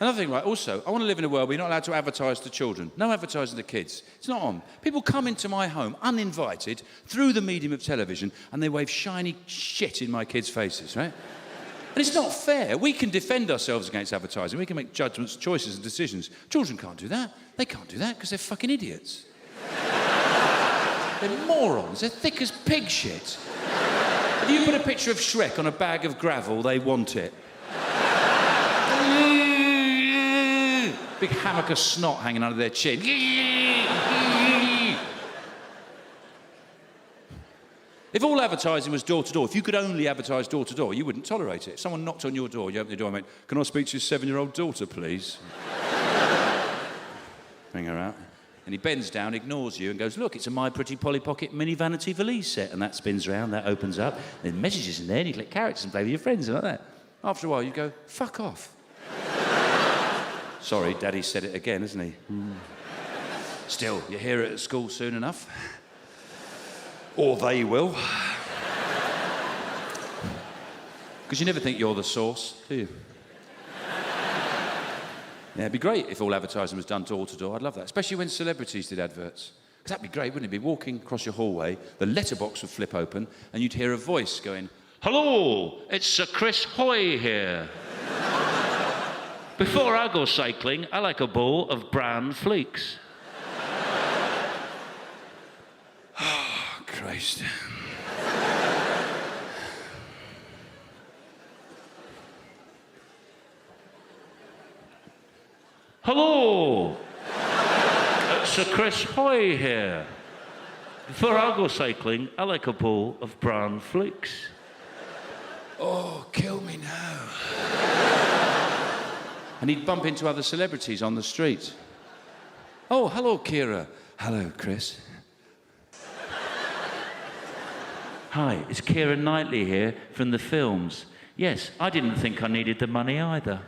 Another thing, right, also, I want to live in a world where you're not allowed to advertise to children. No advertising to kids. It's not on. People come into my home uninvited through the medium of television and they wave shiny shit in my kids' faces, right? And it's not fair. We can defend ourselves against advertising. We can make judgments, choices and decisions. Children can't do that. They can't do that because they're fucking idiots. They're morons. They're thick as pig shit. If you put a picture of Shrek on a bag of gravel, they want it. Big hammock of snot hanging under their chin. If all advertising was door-to-door, if you could only advertise door-to-door, you wouldn't tolerate it. If someone knocked on your door, you open the door and went, "Can I speak to your 7-year-old daughter, please?" Bring her out. And he bends down, ignores you, and goes, "Look, it's a My Pretty Polly Pocket mini vanity valise set." And that spins round, that opens up, there's messages in there, and you click characters and play with your friends and like that. After a while, you go, "Fuck off." Sorry, Daddy said it again, hasn't he? Still, you hear it at school soon enough. Or they will. Because you never think you're the source, do you? Yeah, it'd be great if all advertising was done door-to-door. I'd love that, especially when celebrities did adverts. Because that'd be great, wouldn't it? Be walking across your hallway, the letterbox would flip open, and you'd hear a voice going, "Hello, it's Sir Chris Hoy here. Before I go cycling, I like a bowl of bran flakes." Oh, Christ. "Hello, it's Sir Chris Hoy here. Before I go cycling, I like a bowl of bran flakes." Oh, kill me now. And he'd bump into other celebrities on the street. "Oh, hello, Keira." "Hello, Chris." "Hi, it's Keira Knightley here from the films. Yes, I didn't think I needed the money either.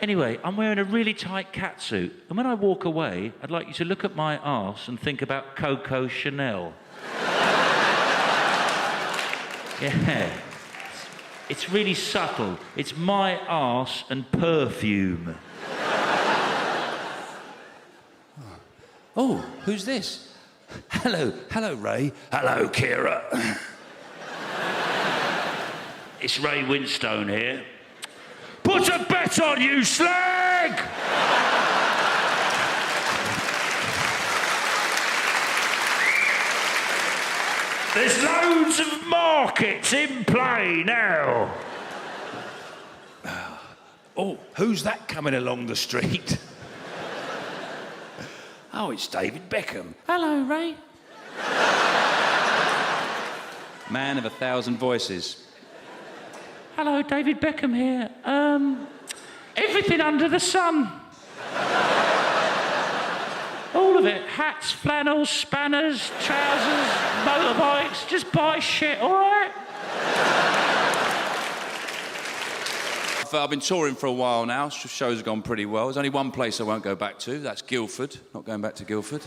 Anyway, I'm wearing a really tight catsuit, and when I walk away, I'd like you to look at my arse and think about Coco Chanel." Yeah. It's really subtle. It's my arse and perfume. Oh, who's this? Hello, Ray. "Hello, Keira." "It's Ray Winstone here." "Put a bet on, you slag!" "There's loads of markets in play now." "Oh, who's that coming along the street?" "Oh, it's David Beckham." "Hello, Ray." Man of 1,000 voices. "Hello, David Beckham here. Everything under the sun. All of it. Hats, flannels, spanners, trousers, motorbikes. Just buy shit, all right?" I've been touring for a while now. Shows have gone pretty well. There's only one place I won't go back to. That's Guildford. Not going back to Guildford.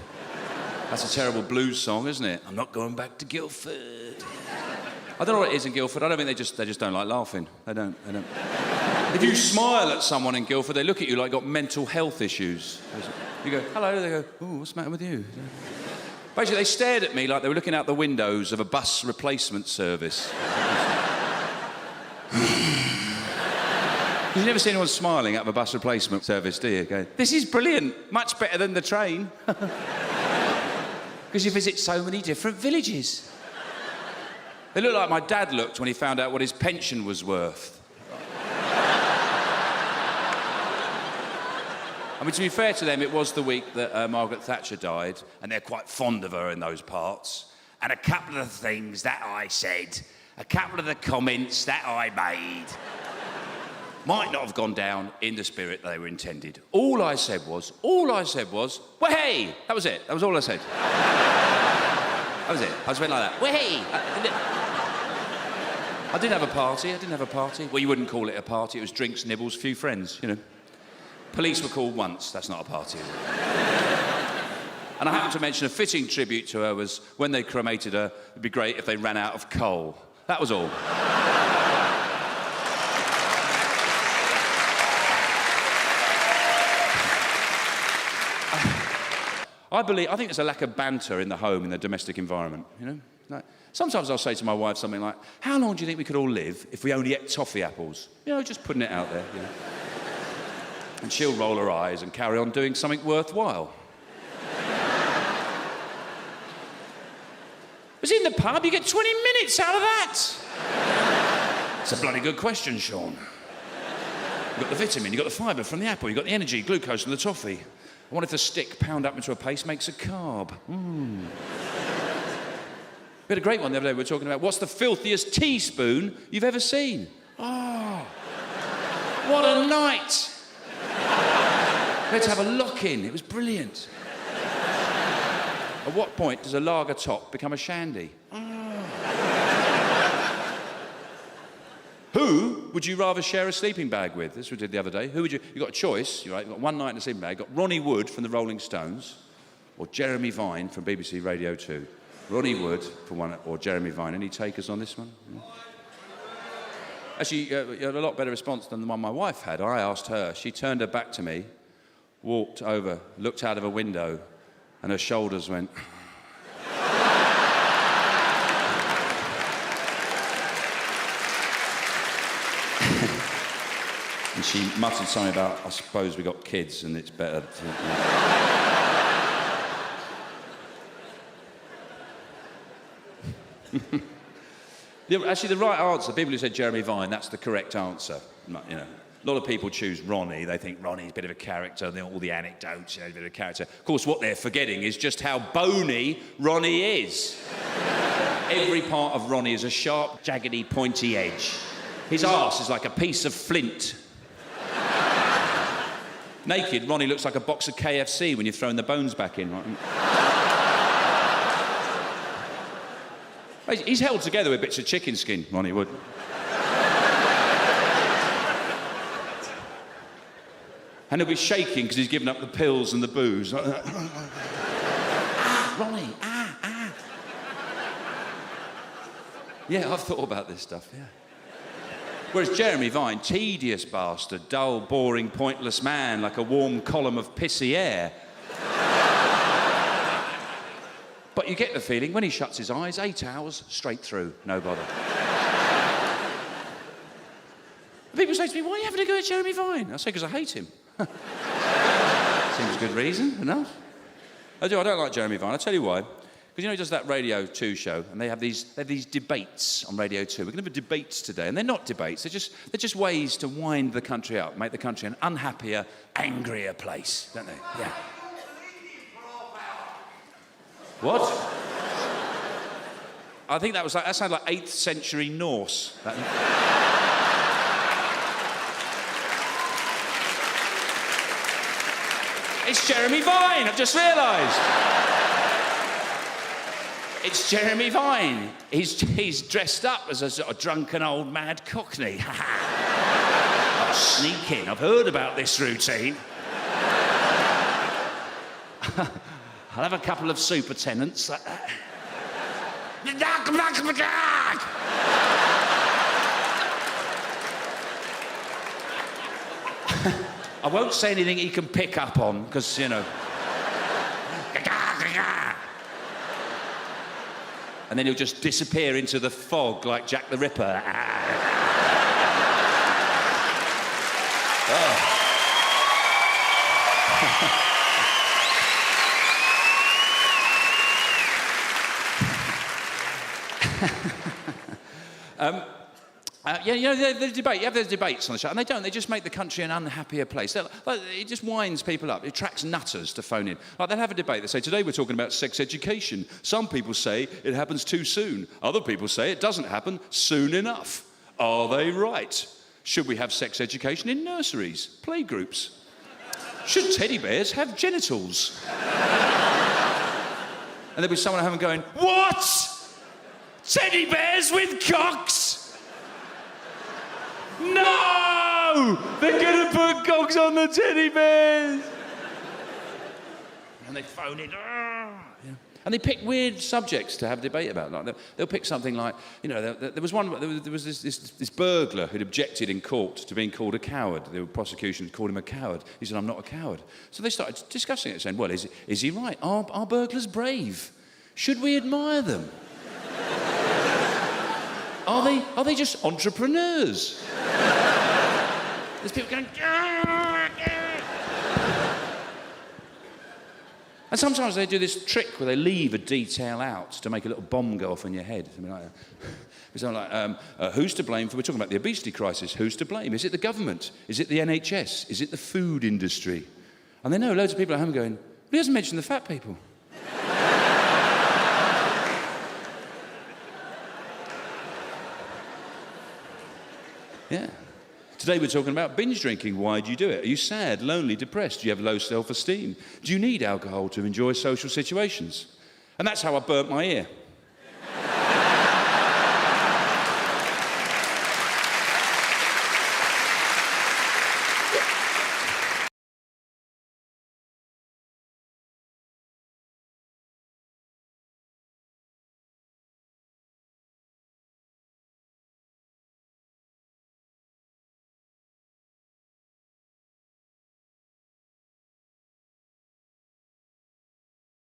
That's a terrible blues song, isn't it? "I'm not going back to Guildford." I don't know what it is in Guildford. I don't think they just don't like laughing. They don't. If you smile at someone in Guildford, they look at you like you've got mental health issues. You go, "Hello," they go, "Oh, what's the matter with you?" Basically, they stared at me like they were looking out the windows of a bus replacement service. You've never seen anyone smiling out of a bus replacement service, do you? Go, "This is brilliant, much better than the train." Because you visit so many different villages. They look like my dad looked when he found out what his pension was worth. I mean, to be fair to them, it was the week that Margaret Thatcher died, and they're quite fond of her in those parts. And a couple of the things that I said, a couple of the comments that I made, might not have gone down in the spirit they were intended. All I said was, "Well, hey!" That was it. That was all I said. That was it. I just went like that. "Well, hey!" I didn't have a party. Well, you wouldn't call it a party. It was drinks, nibbles, few friends, you know. Police were called once. That's not a party, is it? And I happened to mention a fitting tribute to her was when they cremated her, it'd be great if they ran out of coal. That was all. I think there's a lack of banter in the home, in the domestic environment, you know? Like, sometimes I'll say to my wife something like, how long do you think we could all live if we only ate toffee apples? You know, just putting it out there, you know. And she'll roll her eyes and carry on doing something worthwhile. It was in the pub, you get 20 minutes out of that. It's a bloody good question, Sean. You've got the vitamin, you've got the fibre from the apple, you've got the energy, glucose from the toffee. I wonder if the stick pound up into a paste makes a carb. We had a great one the other day. We were talking about what's the filthiest teaspoon you've ever seen. Oh, what a night. We had to have a lock-in. It was brilliant. At what point does a lager top become a shandy? Who would you rather share a sleeping bag with? This we did the other day. Who would you got a choice, right? You've got one night in a sleeping bag. You've got Ronnie Wood from the Rolling Stones or Jeremy Vine from BBC Radio 2. Ronnie Wood for one, or Jeremy Vine. Any takers on this one? Yeah. Actually, you had a lot better response than the one my wife had. I asked her. She turned her back to me, walked over, looked out of a window, and her shoulders went... And she muttered something about, I suppose we got kids and it's better to... Actually, the right answer, people who said Jeremy Vine, that's the correct answer. You know, a lot of people choose Ronnie. They think Ronnie's a bit of a character, all the anecdotes, you know, a bit of a character. Of course, what they're forgetting is just how bony Ronnie is. Every part of Ronnie is a sharp, jaggedy, pointy edge. His arse is like a piece of flint. Naked, Ronnie looks like a box of KFC when you're throwing the bones back in. Right? He's held together with bits of chicken skin, Ronnie Wood. And he'll be shaking because he's given up the pills and the booze. Ronnie, Yeah, I've thought about this stuff, yeah. Whereas Jeremy Vine, tedious bastard, dull, boring, pointless man, like a warm column of pissy air. But you get the feeling, when he shuts his eyes, 8 hours, straight through, no bother. People say to me, why are you having a go at Jeremy Vine? I say, because I hate him. Seems a good reason, enough. I don't like Jeremy Vine. I'll tell you why. Because, you know, he does that Radio 2 show, and they have these debates on Radio 2. We're going to have debates today, and they're not debates. They're just ways to wind the country up, make the country an unhappier, angrier place, don't they? Yeah. What? I think that sounded like 8th century Norse. It's Jeremy Vine, I've just realised. It's Jeremy Vine. He's dressed up as a sort of drunken old mad cockney. I'll sneak in. I've heard about this routine. I'll have a couple of supertenants. I won't say anything he can pick up on, because, you know... And then he'll just disappear into the fog like Jack the Ripper. Yeah, you know, the debate. You have those debates on the show, and they just make the country an unhappier place. It just winds people up. It attracts nutters to phone in. Like, they'll have a debate. They say, today we're talking about sex education. Some people say it happens too soon. Other people say it doesn't happen soon enough. Are they right? Should we have sex education in nurseries, playgroups? Should teddy bears have genitals? And there'll be someone at home going, what? Teddy bears with cocks? No! They're going to put cocks on the teddy bears! And they phone in. Yeah. And they pick weird subjects to have debate about. Like they'll pick something like, you know, there was this burglar who'd objected in court to being called a coward. The prosecution called him a coward. He said, I'm not a coward. So they started discussing it, saying, well, is he right? Are burglars brave? Should we admire them? Are they just entrepreneurs? There's people going, and sometimes they do this trick where they leave a detail out to make a little bomb go off in your head. Something like that. Something like, who's to blame for, we're talking about the obesity crisis, who's to blame? Is it the government? Is it the NHS? Is it the food industry? And they know loads of people at home going, well, he hasn't mentioned the fat people. Yeah. Today we're talking about binge drinking. Why do you do it? Are you sad, lonely, depressed? Do you have low self-esteem? Do you need alcohol to enjoy social situations? And that's how I burnt my ear.